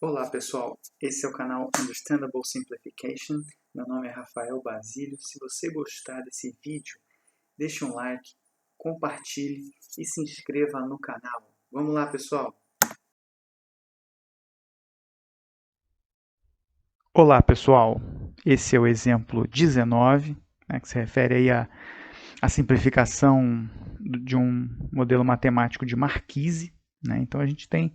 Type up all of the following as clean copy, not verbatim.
Olá pessoal, esse é o canal Understandable Simplification. Meu nome é Rafael Basílio. Se você gostar desse vídeo, deixe um like, compartilhe e se inscreva no canal. Vamos lá pessoal! Olá pessoal, esse é o exemplo 19, que se refere aí à simplificação de um modelo matemático de Marquise. Então a gente tem,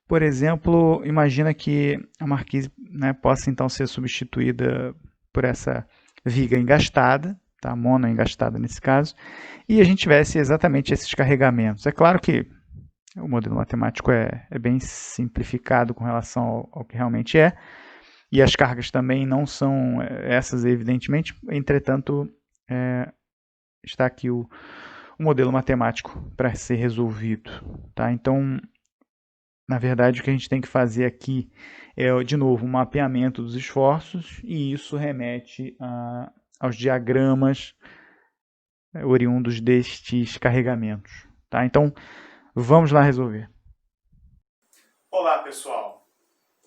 por exemplo, imagina que a Marquise possa então ser substituída por essa viga engastada, tá? Monoengastada nesse caso, e a gente tivesse exatamente esses carregamentos. É claro que o modelo matemático é bem simplificado com relação ao que realmente é, e as cargas também não são essas, evidentemente. Entretanto, está aqui o modelo matemático para ser resolvido. Tá? Então, na verdade, o que a gente tem que fazer aqui é, de novo, um mapeamento dos esforços, e isso remete aos diagramas oriundos destes carregamentos. Tá? Então, vamos lá resolver. Olá pessoal!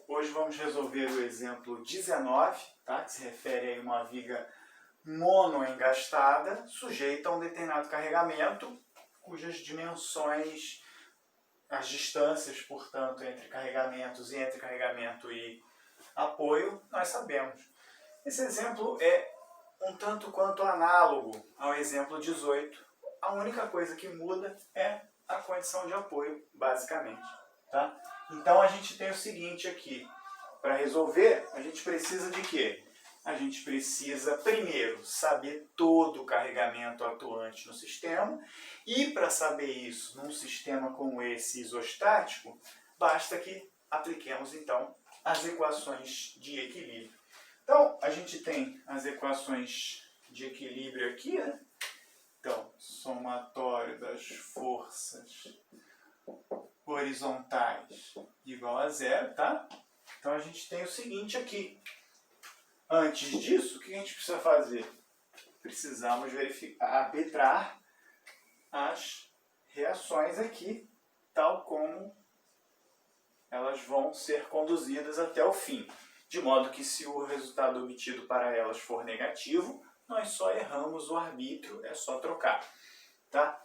Hoje vamos resolver o exemplo 19, tá? Que se refere a uma viga monoengastada sujeita a um determinado carregamento, cujas dimensões, as distâncias, portanto, entre carregamentos e entre carregamento e apoio, nós sabemos. Esse exemplo é um tanto quanto análogo ao exemplo 18. A única coisa que muda é a condição de apoio, basicamente. Tá? Então a gente tem o seguinte aqui. Para resolver, a gente precisa de quê? A gente precisa, primeiro, saber todo o carregamento atuante no sistema. E para saber isso num sistema como esse isostático, basta que apliquemos, então, as equações de equilíbrio. Então, a gente tem as equações de equilíbrio aqui, né? Então, somatório das forças horizontais igual a zero, tá? Então, a gente tem o seguinte aqui. Antes disso, o que a gente precisa fazer? Precisamos arbitrar as reações aqui, tal como elas vão ser conduzidas até o fim. De modo que, se o resultado obtido para elas for negativo, nós só erramos o arbítrio, é só trocar. Tá?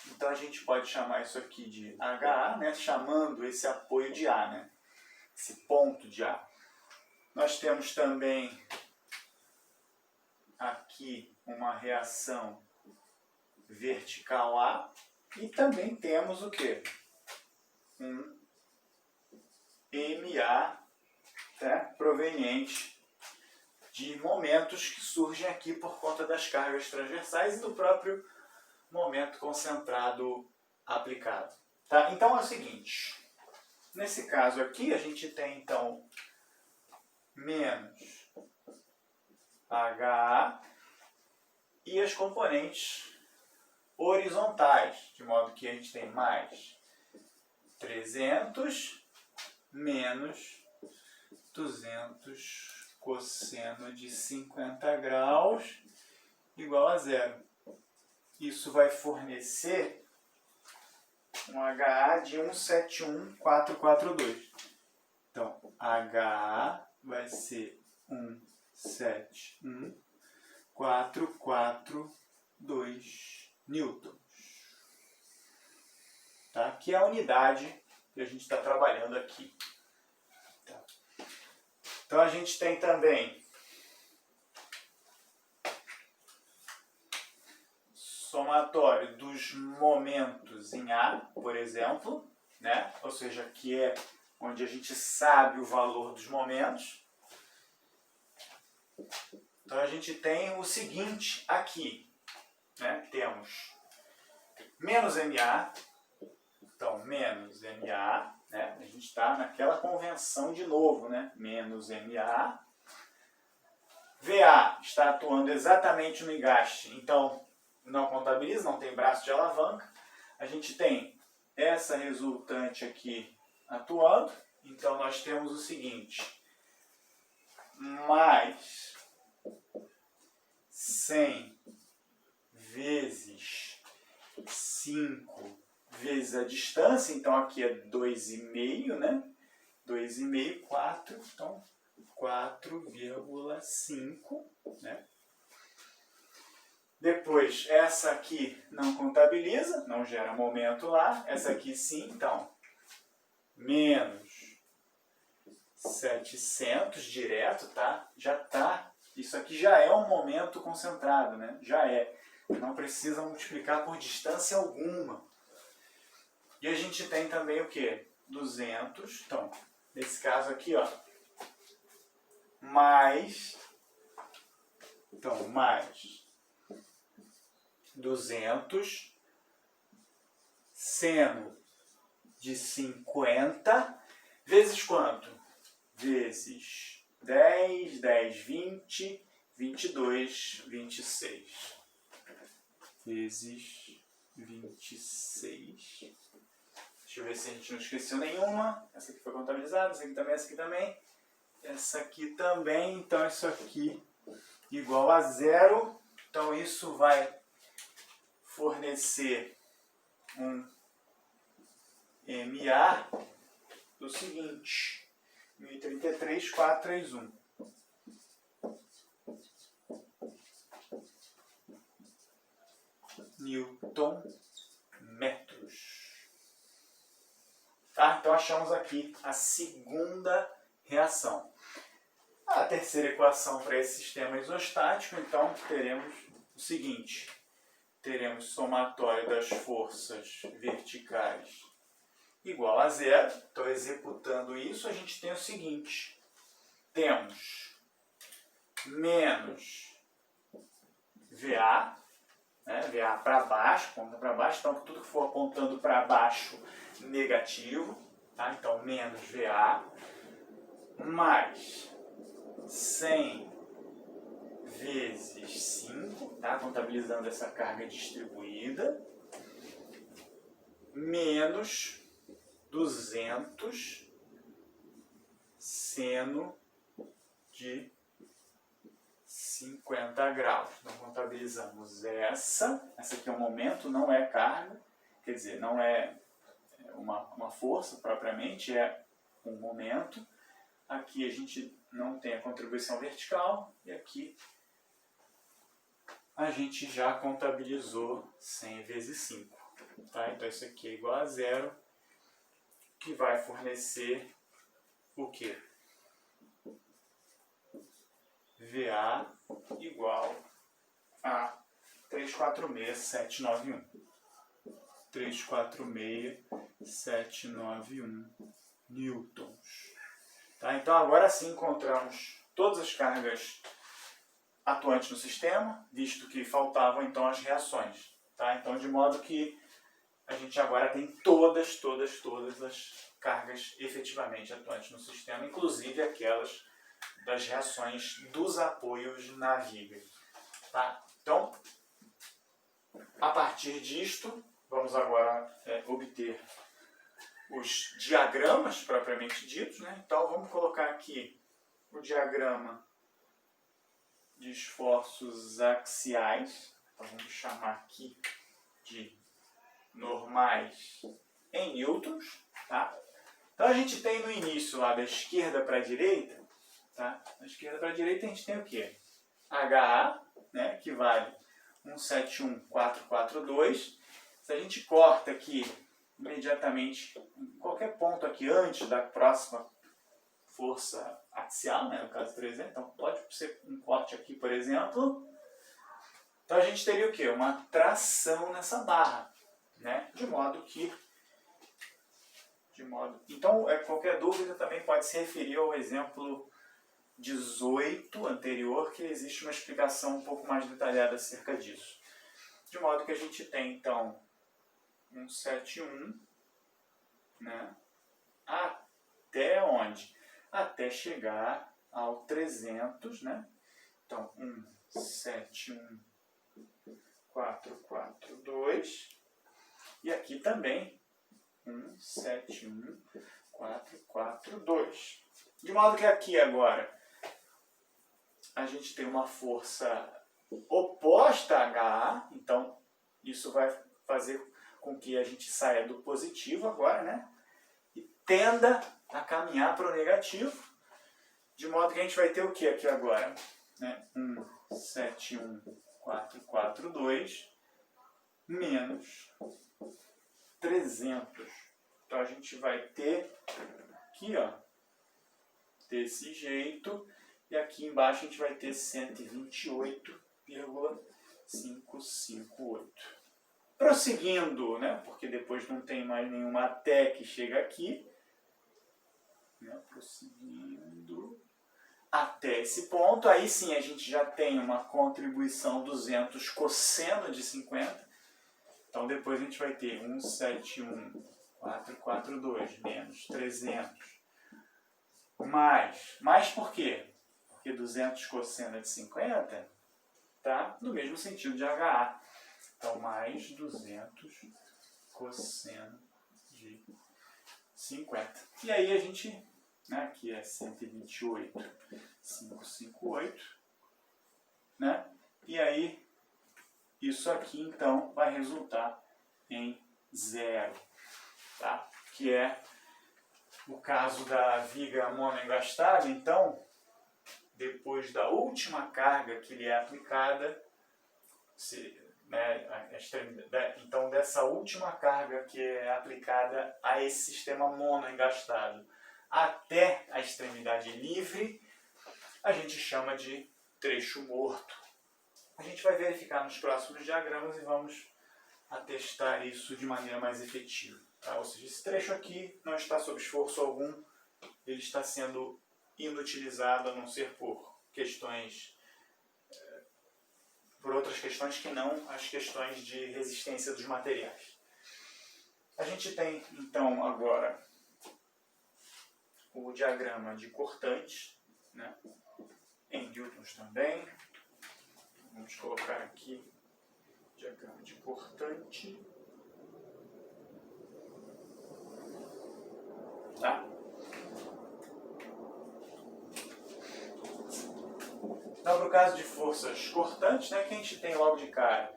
Então a gente pode chamar isso aqui de HA, né? Chamando esse apoio de A, né? Esse ponto de A. Nós temos também aqui uma reação vertical A e também temos o quê? Um MA, tá? Proveniente de momentos que surgem aqui por conta das cargas transversais e do próprio momento concentrado aplicado. Tá? Então é o seguinte, nesse caso aqui a gente tem então menos HA e as componentes horizontais, de modo que a gente tem mais 300 menos 200 cosseno de 50 graus igual a zero. Isso vai fornecer um HA de 171,442. Então, HA vai ser 171,442 newtons. Tá? Que é a unidade que a gente está trabalhando aqui. Tá? Então, a gente tem também somatório dos momentos em A, por exemplo, né? Ou seja, que é onde a gente sabe o valor dos momentos. Então a gente tem o seguinte aqui, né? Temos menos MA, então menos MA, né? A gente está naquela convenção de novo, né? Menos MA. VA está atuando exatamente no engaste, então não contabiliza, não tem braço de alavanca. A gente tem essa resultante aqui atuando, então nós temos o seguinte, mais 100 vezes 5 vezes a distância, então aqui é 2,5, né? 2,5, 4, então 4,5, né? Depois, essa aqui não contabiliza, não gera momento lá. Essa aqui sim, então, menos 700 direto, tá? Já tá. Isso aqui já é um momento concentrado, né? Já é. Não precisa multiplicar por distância alguma. E a gente tem também o quê? 200, então, nesse caso aqui, ó, mais 200 seno de 50 vezes quanto? Vezes 10, 10, 20, 22, 26. Vezes 26. Deixa eu ver se a gente não esqueceu nenhuma. Essa aqui foi contabilizada, essa aqui também, essa aqui também. Essa aqui também, então isso aqui igual a zero. Então isso vai fornecer um MA do seguinte, 1033,431. Newton metros. Tá? Então achamos aqui a segunda reação. A terceira equação para esse sistema isostático, então teremos o seguinte. Teremos somatório das forças verticais igual a zero. Então, executando isso, a gente tem o seguinte. Temos menos VA, né? VA para baixo, ponta para baixo. Então, tudo que for apontando para baixo, negativo. Tá? Então, menos VA, mais 100 vezes 5, tá? Contabilizando essa carga distribuída, menos 200 seno de 50 graus. Então, contabilizamos essa aqui é um momento, não é carga, quer dizer, não é uma força propriamente, é um momento. Aqui a gente não tem a contribuição vertical e aqui a gente já contabilizou 100 vezes 5. Tá? Então isso aqui é igual a zero, que vai fornecer o quê? VA igual a 346,791. 346,791 newtons. Tá? Então agora sim encontramos todas as cargas atuantes no sistema, visto que faltavam então as reações. Tá? Então de modo que a gente agora tem todas as cargas efetivamente atuantes no sistema, inclusive aquelas das reações dos apoios na viga. Tá? Então, a partir disto, vamos agora obter os diagramas propriamente ditos. Né? Então, vamos colocar aqui o diagrama de esforços axiais. Então, vamos chamar aqui de normais em newtons. Tá? Então, a gente tem no início, lá da esquerda para a direita, tá? Da esquerda para a direita a gente tem o quê? HA, né, que vale 171,442. Se a gente corta aqui imediatamente, em qualquer ponto aqui antes da próxima força axial, né, no caso 300, então pode ser um corte aqui, por exemplo. Então a gente teria o quê? Uma tração nessa barra, né? Então, qualquer dúvida também pode se referir ao exemplo 18 anterior, que existe uma explicação um pouco mais detalhada acerca disso. De modo que a gente tem, então, 171, né? Até onde? Até chegar ao 300, né? Então, 171,442. E aqui também 171,442. De modo que aqui agora a gente tem uma força oposta a HA, então isso vai fazer com que a gente saia do positivo agora, né? E tenda a caminhar para o negativo, de modo que a gente vai ter o que aqui agora? 171,442 menos 300. Então a gente vai ter aqui, ó, desse jeito, e aqui embaixo a gente vai ter 128,558. Prosseguindo, né, porque depois não tem mais nenhuma até que chega aqui, né, prosseguindo até esse ponto, aí sim a gente já tem uma contribuição 200 cosseno de 50. Então depois a gente vai ter 171,442 menos 300 mais por quê? Porque 200 cosseno de 50 está no mesmo sentido de HA. Então mais 200 cosseno de 50. E aí a gente, né, aqui é 128,558, né? E aí isso aqui então vai resultar em 0, tá? Que é o caso da viga monoengastada. Então, depois da última carga que lhe é aplicada, então dessa última carga que é aplicada a esse sistema monoengastado até a extremidade livre, a gente chama de trecho morto. A gente vai verificar nos próximos diagramas e vamos atestar isso de maneira mais efetiva. Tá? Ou seja, esse trecho aqui não está sob esforço algum, ele está sendo inutilizado, a não ser por outras questões que não as questões de resistência dos materiais. A gente tem então agora o diagrama de cortantes, né, em newtons também. Vamos colocar aqui o diagrama de cortante. Tá? Então, para o caso de forças cortantes, né, que a gente tem logo de cara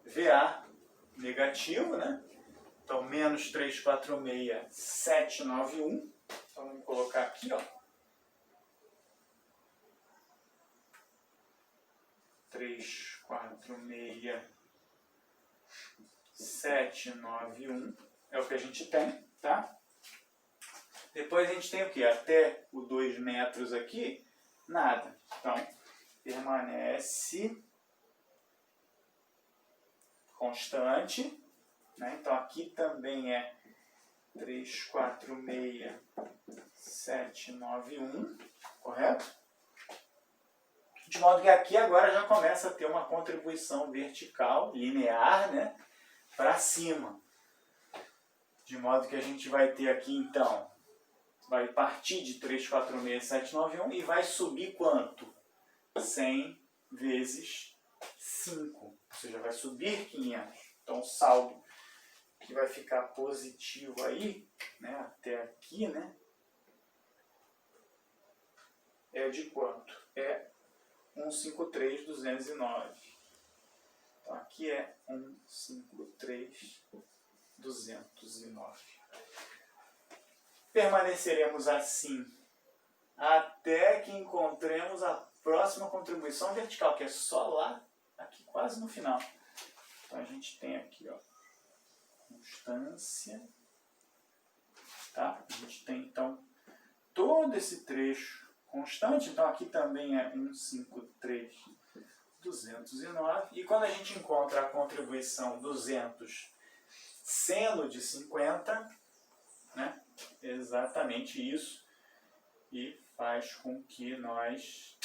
VA negativo, né? Então, menos 346,791. Então, vamos colocar aqui, ó. 346,791 é o que a gente tem, tá? Depois a gente tem o que? Até o 2 metros aqui, nada. Então, permanece constante, né? Então aqui também é 346,791, correto? De modo que aqui agora já começa a ter uma contribuição vertical, linear, né, para cima. De modo que a gente vai ter aqui então, vai partir de 346,791 e vai subir quanto? 100 vezes 5, ou seja, vai subir 500. Então o saldo que vai ficar positivo aí, né, até aqui, né, é de quanto? É 153,209. Então aqui é 153,209. Permaneceremos assim até que encontremos a próxima contribuição vertical, que é só lá, aqui quase no final. Então a gente tem aqui, ó, constância, tá? A gente tem então todo esse trecho constante, então aqui também é 153,209. E quando a gente encontra a contribuição 200 seno de 50, né? Exatamente isso, e faz com que nós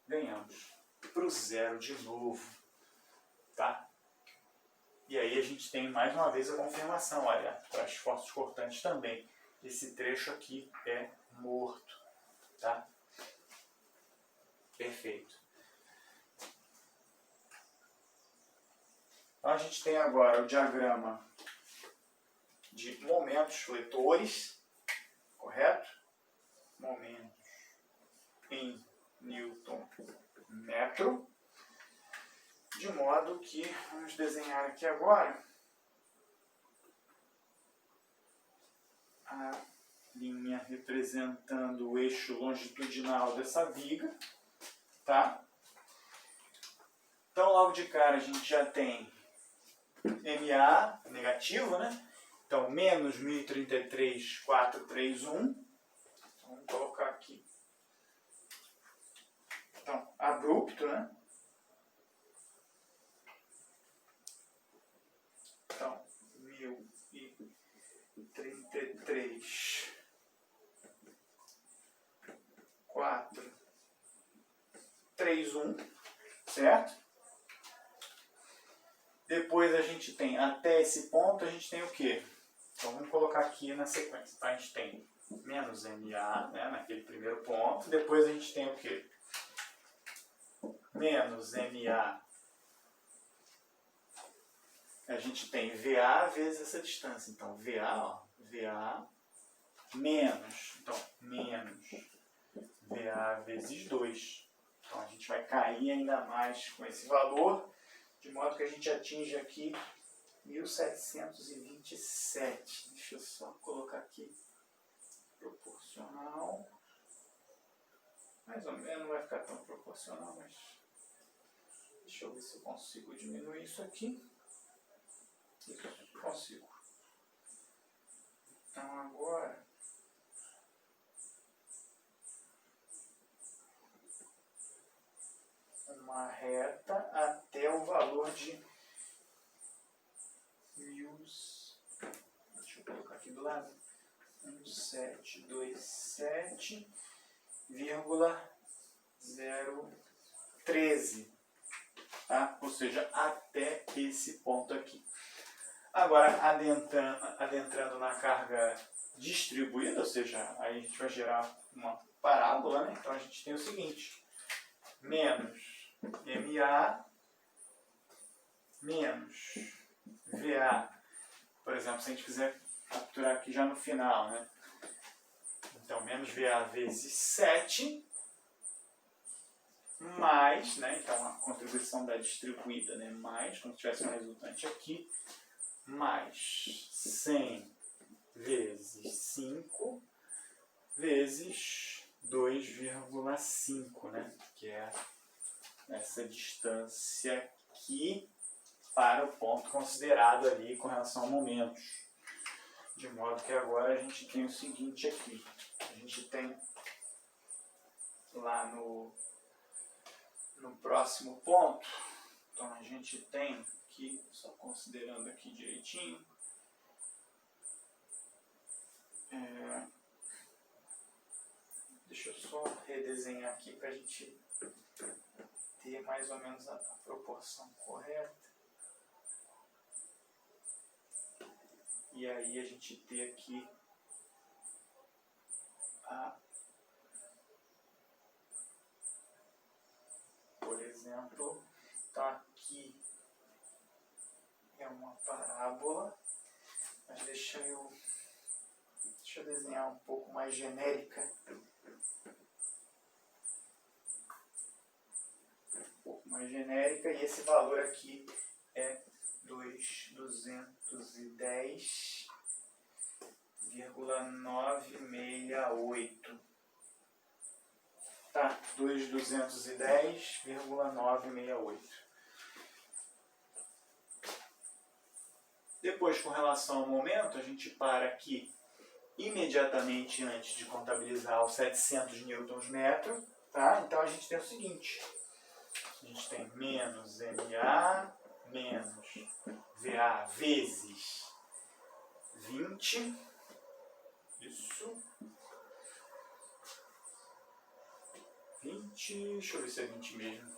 ganhamos para o zero de novo, tá? E aí a gente tem mais uma vez a confirmação, olha, para as forças cortantes também, esse trecho aqui é morto, tá? Perfeito. Então a gente tem agora o diagrama de momentos fletores, correto? Momentos em Newton metro, de modo que vamos desenhar aqui agora a linha representando o eixo longitudinal dessa viga, tá? Então, logo de cara, a gente já tem MA negativo, né? Então, menos 1033,431. Vamos colocar aqui. Então, abrupto, né? Então, 1033,431, certo? Depois a gente tem, até esse ponto, a gente tem o quê? Então vamos colocar aqui na sequência. Tá? A gente tem menos MA, né, naquele primeiro ponto. Depois a gente tem o quê? Menos MA. A gente tem VA vezes essa distância. Então VA, ó, VA menos. Então menos VA vezes 2. Então a gente vai cair ainda mais com esse valor, de modo que a gente atinge aqui 1727. Deixa eu só colocar aqui proporcional. Mais ou menos, não vai ficar tão proporcional, mas deixa eu ver se eu consigo diminuir isso aqui. Isso, consigo. Então agora uma reta até o valor de 1000. Deixa eu colocar aqui do lado. 1727,013, tá? Ou seja, até esse ponto aqui. Agora, adentrando na carga distribuída, ou seja, aí a gente vai gerar uma parábola, né? Então a gente tem o seguinte: menos MA menos VA. Por exemplo, se a gente quiser capturar aqui já no final, né? Então, menos VA vezes 7, mais, né? Então, a contribuição da distribuída, né? Mais, como se tivesse um resultante aqui, mais 100 vezes 5 vezes 2,5, né? Que é essa distância aqui para o ponto considerado ali com relação a momentos. De modo que agora a gente tem o seguinte aqui. A gente tem lá no próximo ponto. Então a gente tem aqui, só considerando aqui direitinho. Deixa eu só redesenhar aqui para a gente ter mais ou menos a proporção correta. E aí a gente ter aqui por exemplo, tá aqui é uma parábola, mas deixa eu desenhar um pouco mais genérica. E esse valor aqui é 2.210,968. Tá? 2.210,968. Depois, com relação ao momento, a gente para aqui imediatamente antes de contabilizar os 700 Nm, tá? Então a gente tem o seguinte: a gente tem menos MA menos VA vezes 20, isso, 20, deixa eu ver se é 20 mesmo,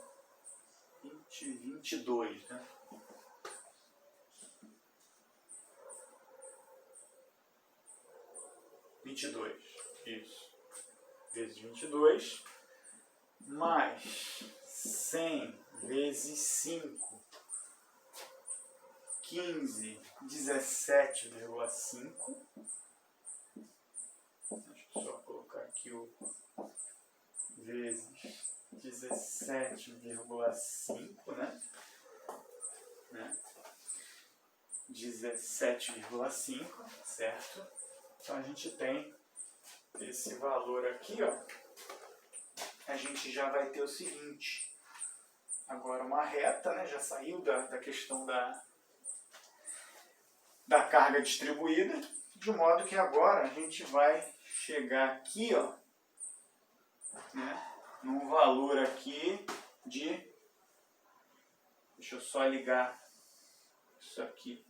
22, né? 22, isso, vezes 22, mais 100 vezes 5, 15, 17,5. Deixa eu só colocar aqui o vezes 17,5, né? 17,5, certo? Então a gente tem esse valor aqui, ó, a gente já vai ter o seguinte. Agora uma reta, né, já saiu da questão da carga distribuída, de modo que agora a gente vai chegar aqui, ó, né, num valor aqui de... Deixa eu só ligar isso aqui.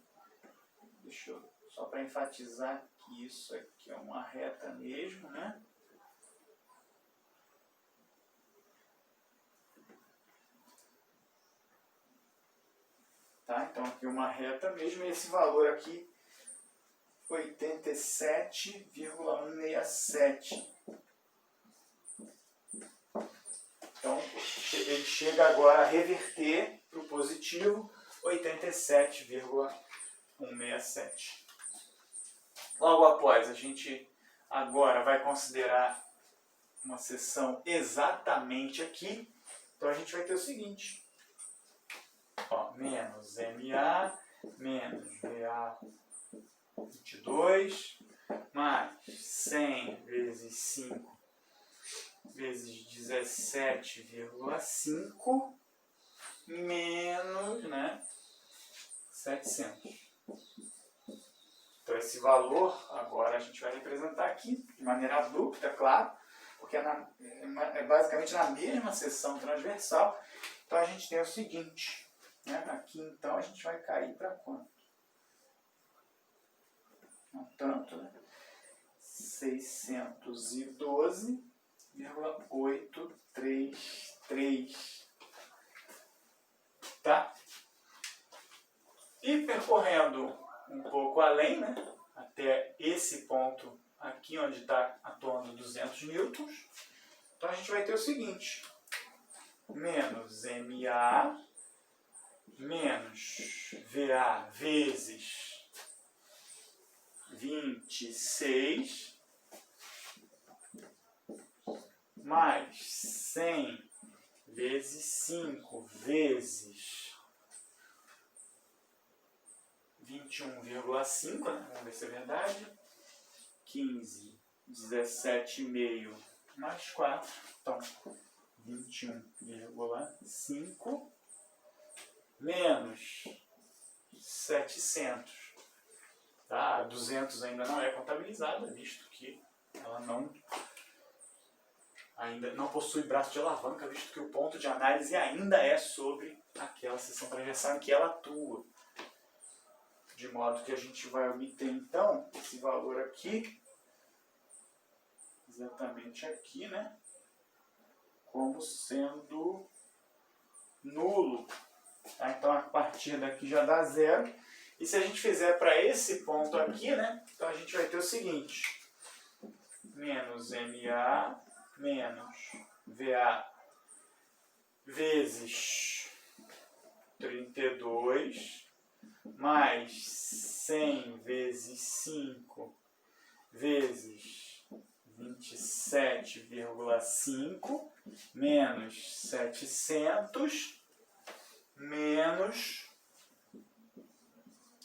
Só para enfatizar que isso aqui é uma reta mesmo, né? Tá? Então aqui uma reta mesmo, e esse valor aqui, 87,167. Então ele chega agora a reverter para o positivo 87,167. Logo após, a gente agora vai considerar uma seção exatamente aqui. Então a gente vai ter o seguinte. Ó, menos MA, menos VA 22, mais 100 vezes 5 vezes 17,5, menos, né, 700. Então esse valor, agora a gente vai representar aqui, de maneira abrupta, claro, porque é basicamente na mesma seção transversal. Então a gente tem o seguinte, né? Aqui então a gente vai cair para quanto? Não tanto, né? 612,833. Tá? E percorrendo um pouco além, né, até esse ponto aqui onde está atuando 200 newtons, então a gente vai ter o seguinte, menos MA menos VA vezes 26 mais 100 vezes 5 vezes 21,5, né? Vamos ver se é verdade. 15, 17,5 mais 4, então 21,5 menos 700. Tá? 200 ainda não é contabilizada, visto que ela ainda não possui braço de alavanca, visto que o ponto de análise ainda é sobre aquela seção transversal em que ela atua. De modo que a gente vai obter, então, esse valor aqui, exatamente aqui, né? Como sendo nulo. Tá? Então, a partir daqui já dá zero. E se a gente fizer para esse ponto aqui, né? Então, a gente vai ter o seguinte. Menos MA menos VA vezes 32 mais 100 vezes 5 vezes 27,5 menos 700 menos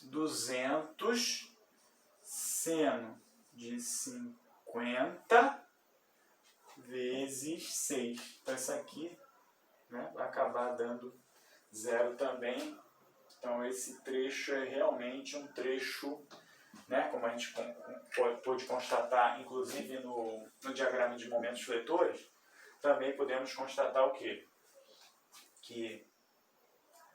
200 seno de 50 vezes 6. Então isso aqui, né, vai acabar dando zero também. Então esse trecho é realmente um trecho, né, como a gente pôde constatar, inclusive no diagrama de momentos fletores, também podemos constatar o quê? Que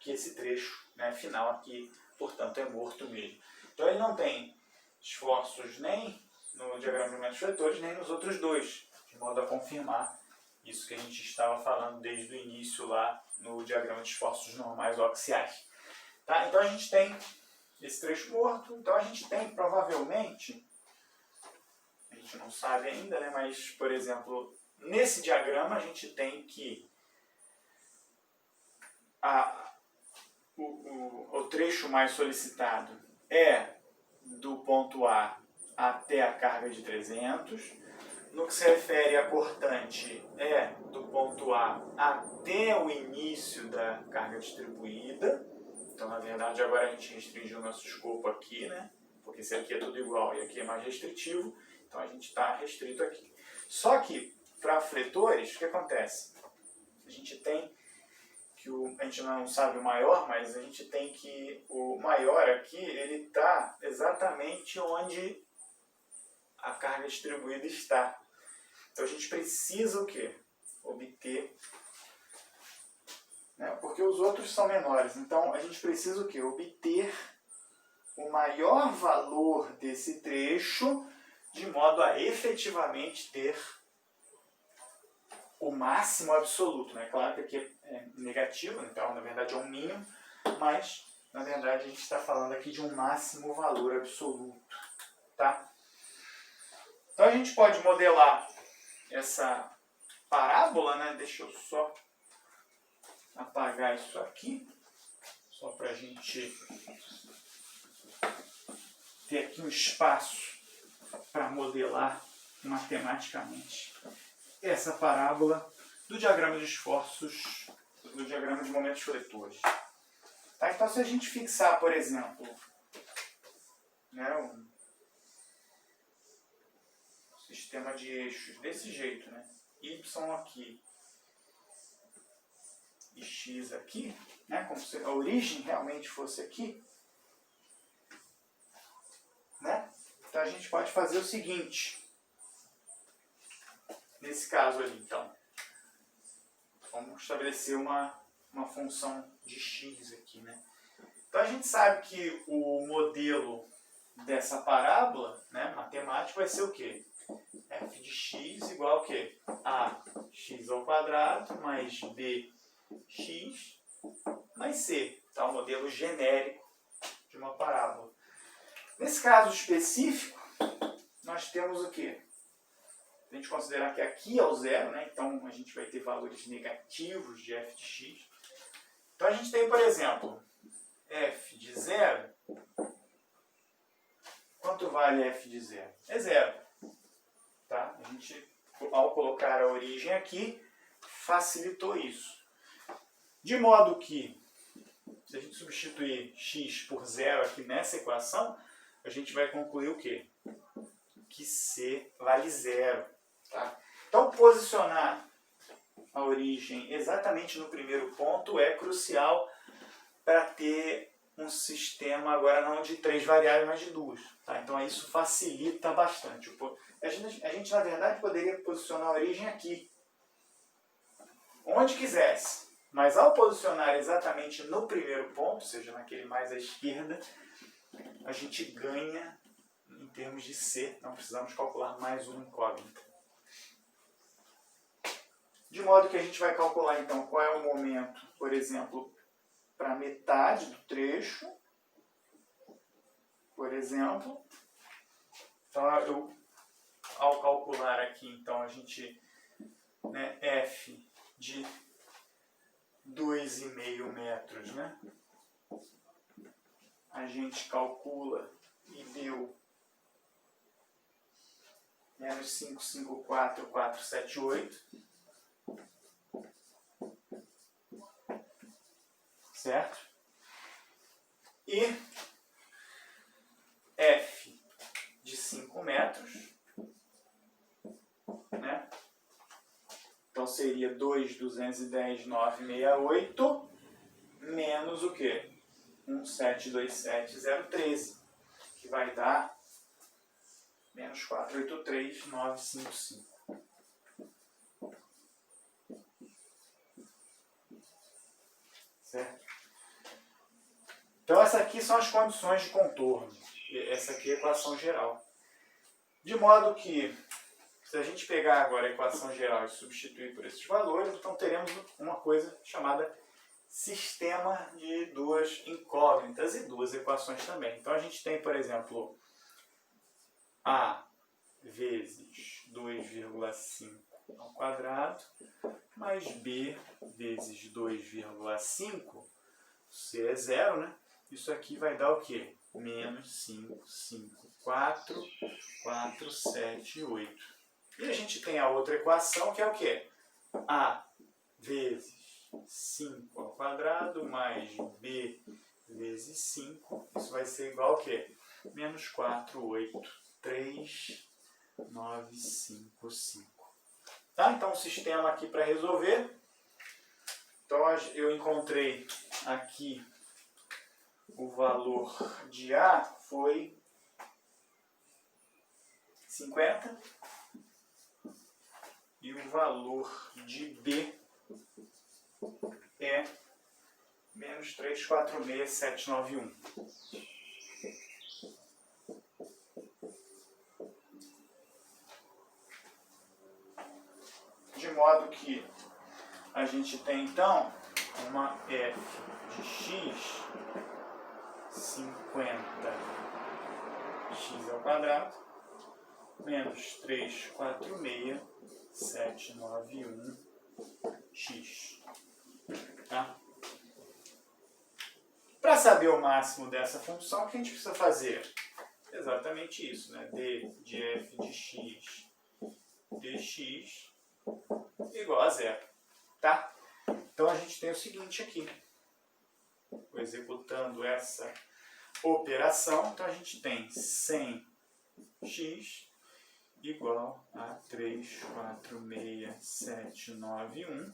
esse trecho, né, final aqui, portanto, é morto mesmo. Então ele não tem esforços nem no diagrama de momentos fletores, nem nos outros dois, de modo a confirmar isso que a gente estava falando desde o início lá no diagrama de esforços normais ou axiais. Tá? Então a gente tem esse trecho morto, então a gente tem provavelmente, a gente não sabe ainda, né, mas, por exemplo, nesse diagrama a gente tem que o trecho mais solicitado é do ponto A até a carga de 300. No que se refere a cortante, é do ponto A até o início da carga distribuída. Então, na verdade, agora a gente restringiu o nosso escopo aqui, né? Porque esse aqui é tudo igual e aqui é mais restritivo. Então a gente está restrito aqui. Só que, para fletores, o que acontece? A gente tem que a gente não sabe o maior, mas a gente tem que o maior aqui, ele está exatamente onde a carga distribuída está. Então a gente precisa o quê? Obter, né? Porque os outros são menores. Então a gente precisa o quê? Obter o maior valor desse trecho de modo a efetivamente ter o máximo absoluto, né? Claro que aqui é negativo, então na verdade é um mínimo, mas na verdade a gente está falando aqui de um máximo valor absoluto, tá? Então a gente pode modelar essa parábola, né? Deixa eu só apagar isso aqui, só para a gente ter aqui um espaço para modelar matematicamente essa parábola do diagrama de esforços, do diagrama de momentos fletores. Tá? Então, se a gente fixar, por exemplo, né, um sistema de eixos desse jeito, né, y aqui e x aqui, né, como se a origem realmente fosse aqui, né? Então a gente pode fazer o seguinte, nesse caso ali, então, vamos estabelecer uma função de x aqui, né? Então a gente sabe que o modelo dessa parábola, né, matemático, vai ser o quê? F de x igual ao quê? A x ao quadrado mais bx mais c. Então, o modelo genérico de uma parábola. Nesse caso específico, nós temos o quê? A gente considerar que aqui é o zero, né? Então a gente vai ter valores negativos de f de x. Então a gente tem, por exemplo, f de zero. Quanto vale f de zero? É zero. Tá? A gente, ao colocar a origem aqui, facilitou isso. De modo que, se a gente substituir x por zero aqui nessa equação, a gente vai concluir o quê? Que c vale zero. Tá? Então, posicionar a origem exatamente no primeiro ponto é crucial para ter um sistema agora não de 3 variáveis, mas de 2. Tá? Então, isso facilita bastante. A gente, na verdade, poderia posicionar a origem aqui, onde quisesse. Mas, ao posicionar exatamente no primeiro ponto, ou seja, naquele mais à esquerda, a gente ganha em termos de C, não precisamos calcular mais uma incógnita. De modo que a gente vai calcular, então, qual é o momento, por exemplo, para metade do trecho, por exemplo. Então, ao calcular aqui, então, a gente, né, F de 2,5 metros, né? A gente calcula e deu menos 554,478. Certo? E F de 5 metros, né? Então seria 2.210.968 menos o quê? 1.727.013, que vai dar menos 483.955. Certo? Então, essas aqui são as condições de contorno. Essa aqui é a equação geral. De modo que, se a gente pegar agora a equação geral e substituir por esses valores, então teremos uma coisa chamada sistema de duas incógnitas e duas equações também. Então, a gente tem, por exemplo, A vezes 2,5 ao quadrado mais B vezes 2,5, C é zero, né? Isso aqui vai dar o quê? Menos 5, 5, 4, 4, 7, 8. E a gente tem a outra equação que é o quê? A vezes 5 ao quadrado mais B vezes 5. Isso vai ser igual ao quê? Menos 4, 8, 3, 955. Tá? Então, o sistema aqui para resolver. Então, eu encontrei aqui o valor de A foi 50 e o valor de B é menos 346,791. De modo que a gente tem então uma f de x 50 x ao quadrado menos 346,791 x. Tá? Para saber o máximo dessa função, o que a gente precisa fazer? Exatamente isso, né? d de f de x dx igual a zero. Tá? Então a gente tem o seguinte aqui. Executando essa operação, então a gente tem 100x igual a 346,791,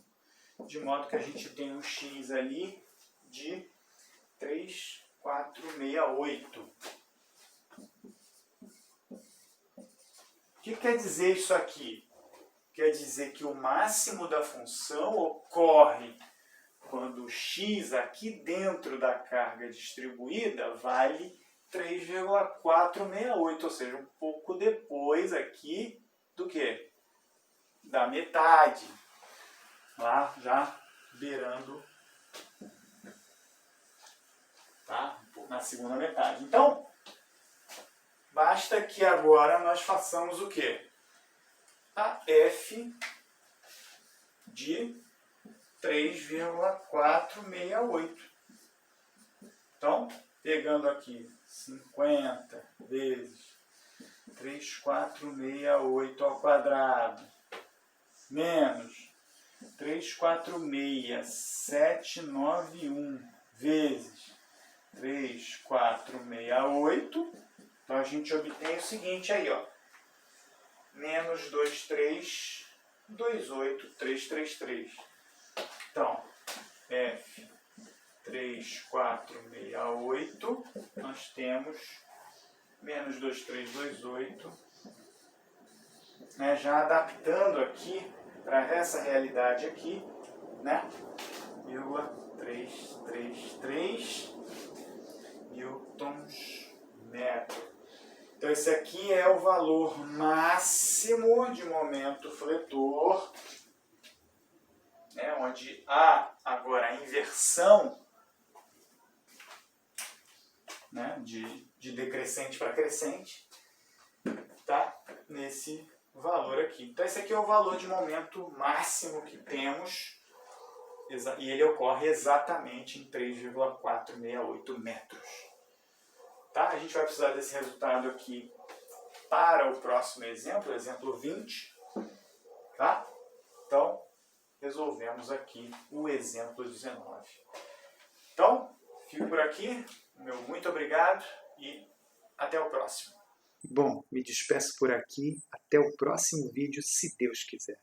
de modo que a gente tem um x ali de 3,468. O que quer dizer isso aqui? Quer dizer que o máximo da função ocorre quando o x aqui dentro da carga distribuída vale 3,468, ou seja, um pouco depois aqui do que? Da metade. Lá já beirando, tá? Na segunda metade. Então, basta que agora nós façamos o quê? A f de 3,468. Então, pegando aqui 50 vezes 3,468 ao quadrado menos 346,791 vezes 3,468, então a gente obtém o seguinte aí, ó, menos 2328,333. Então, F 3,468, nós temos menos 2328, né, já adaptando aqui para essa realidade aqui, né, 333 newtons metro. Então esse aqui é o valor máximo de momento fletor, né, onde há agora a inversão, né, de decrescente para crescente, tá, nesse valor aqui. Então esse aqui é o valor de momento máximo que temos, e ele ocorre exatamente em 3,468 metros. Tá? A gente vai precisar desse resultado aqui para o próximo exemplo, exemplo 20. Tá? Então, resolvemos aqui o exemplo 19. Então, fico por aqui. Meu muito obrigado e até o próximo. Bom, me despeço por aqui. Até o próximo vídeo, se Deus quiser.